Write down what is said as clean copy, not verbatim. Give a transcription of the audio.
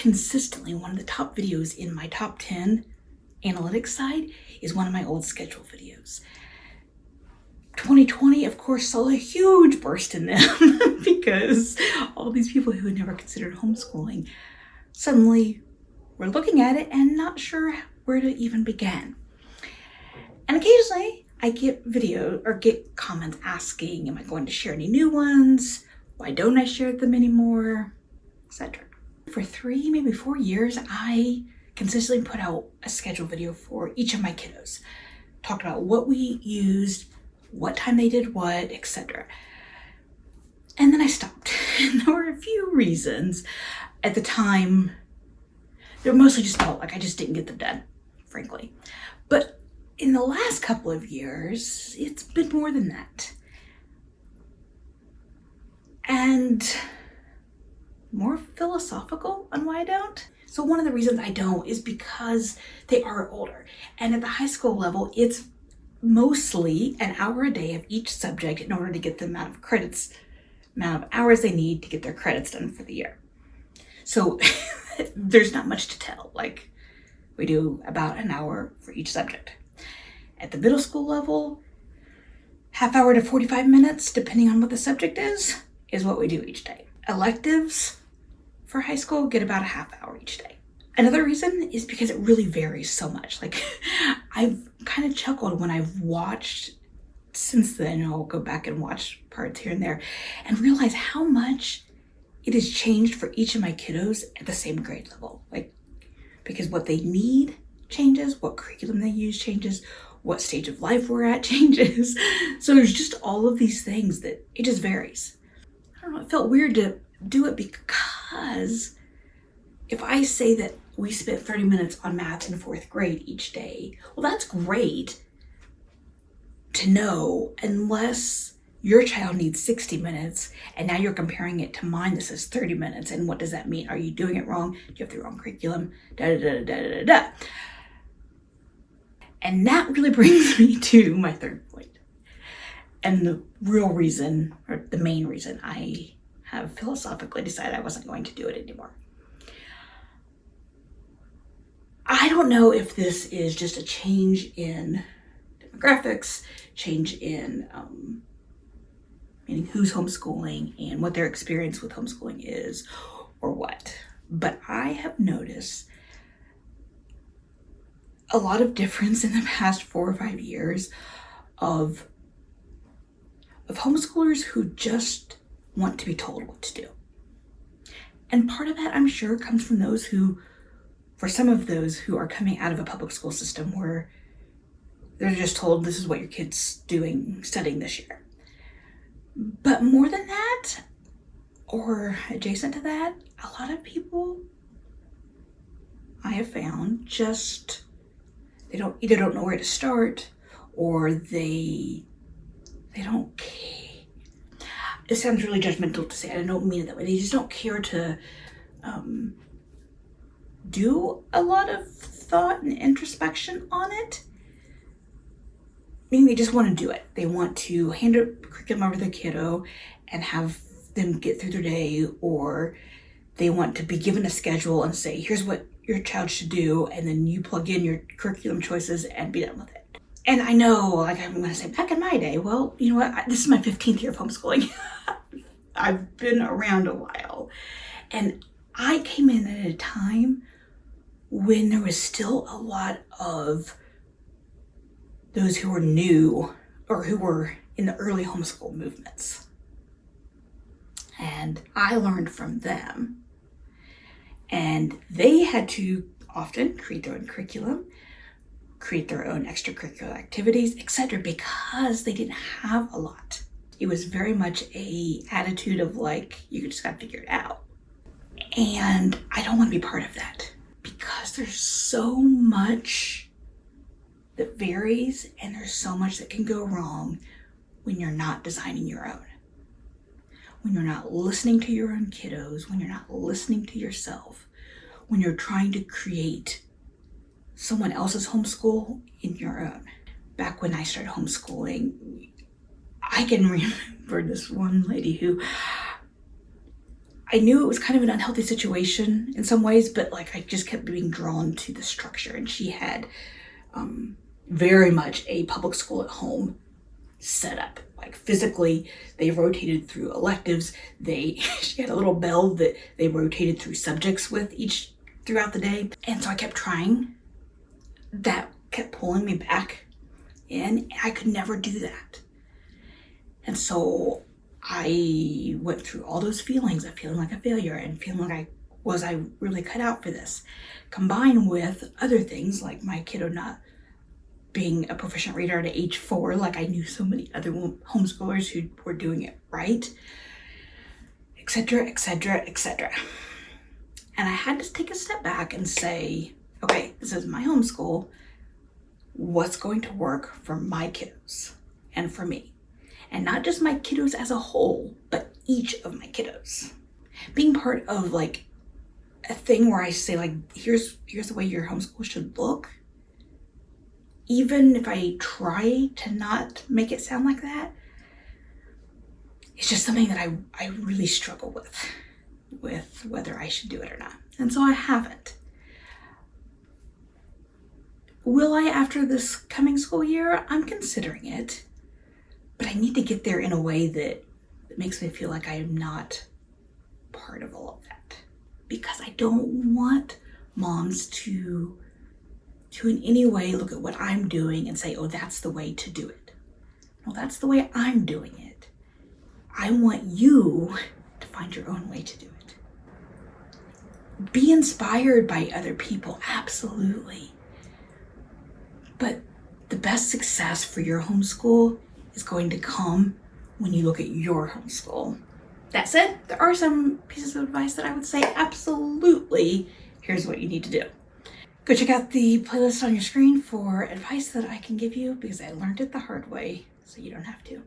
consistently one of the top videos in my top 10 analytics side is one of my old schedule videos. 2020, of course, saw a huge burst in them because all these people who had never considered homeschooling suddenly were looking at it and not sure where to even begin. And occasionally I get get comments asking, am I going to share any new ones? Why don't I share them anymore? Etc. For 3, maybe 4 years, I consistently put out a schedule video for each of my kiddos. Talked about what we used, what time they did what, etc. And then I stopped. And there were a few reasons. At the time, they were mostly just felt like I just didn't get them done, frankly. But in the last couple of years, it's been more than that. And more philosophical on why I don't. So one of the reasons I don't is because they are older. And at the high school level, it's mostly an hour a day of each subject in order to get the amount of hours they need to get their credits done for the year. So there's not much to tell. Like, we do about an hour for each subject. At the middle school level, half hour to 45 minutes, depending on what the subject is what we do each day. Electives for high school get about a half hour each day. Another reason is because it really varies so much. Like, I've kind of chuckled when I've watched since then. I'll go back and watch parts here and there and realize how much it has changed for each of my kiddos at the same grade level. Like, because what they need changes, what curriculum they use changes, what stage of life we're at changes. So there's just all of these things that it just varies. I don't know, it felt weird to do it because if I say that we spent 30 minutes on math in 4th grade each day, well, that's great to know, unless your child needs 60 minutes and now you're comparing it to mine that says 30 minutes. And what does that mean? Are you doing it wrong? Do you have the wrong curriculum? Da, da, da, da, da, da. And that really brings me to my third point. And the real reason, or the main reason, I have philosophically decided I wasn't going to do it anymore. I don't know if this is just a change in demographics, change in meaning who's homeschooling and what their experience with homeschooling is, or what. But I have noticed a lot of difference in the past 4 or 5 years of homeschoolers who just want to be told what to do. And part of that, I'm sure, comes from those who, for some of those who are coming out of a public school system where they're just told this is what your kid's studying this year. But more than that, or adjacent to that, a lot of people I have found just, they don't know where to start, or they don't care. It sounds really judgmental to say, I don't mean it that way. They just don't care to do a lot of thought and introspection on it. Meaning they just want to do it. They want to hand a curriculum over to their kiddo and have them get through their day, or they want to be given a schedule and say, here's what your child should do, and then you plug in your curriculum choices and be done with it. And I know, like, I'm going to say, back in my day, well, you know what? This is my 15th year of homeschooling. I've been around a while. And I came in at a time when there was still a lot of those who were new or who were in the early homeschool movements. And I learned from them. And they had to often create their own curriculum, create their own extracurricular activities, etc., because they didn't have a lot. It was very much a attitude of like, you just gotta figure it out. And I don't want to be part of that because there's so much that varies and there's so much that can go wrong when you're not designing your own. When you're not listening to your own kiddos, when you're not listening to yourself, when you're trying to create someone else's homeschool in your own. Back when I started homeschooling, I can remember this one lady who I knew it was kind of an unhealthy situation in some ways, but like I just kept being drawn to the structure. And she had very much a public school at home set up. Like physically, they rotated through electives. She had a little bell that they rotated through subjects with each throughout the day. And so I kept trying. That kept pulling me back in. I could never do that. And so I went through all those feelings of feeling like a failure and feeling like I really cut out for this, combined with other things like my kiddo not being a proficient reader at age 4, like I knew so many other homeschoolers who were doing it right, etc., etc., etc. And I had to take a step back and say, okay, this is my homeschool. What's going to work for my kiddos and for me? And not just my kiddos as a whole, but each of my kiddos. Being part of like a thing where I say like, here's the way your homeschool should look. Even if I try to not make it sound like that, it's just something that I really struggle with whether I should do it or not. And so I haven't. Will I after this coming school year? I'm considering it, but I need to get there in a way that makes me feel like I am not part of all of that. Because I don't want moms to in any way look at what I'm doing and say, oh, that's the way to do it. No, that's the way I'm doing it. I want you to find your own way to do it. Be inspired by other people, absolutely. But the best success for your homeschool is going to come when you look at your homeschool. That said, there are some pieces of advice that I would say absolutely, here's what you need to do. Go check out the playlist on your screen for advice that I can give you because I learned it the hard way, so you don't have to.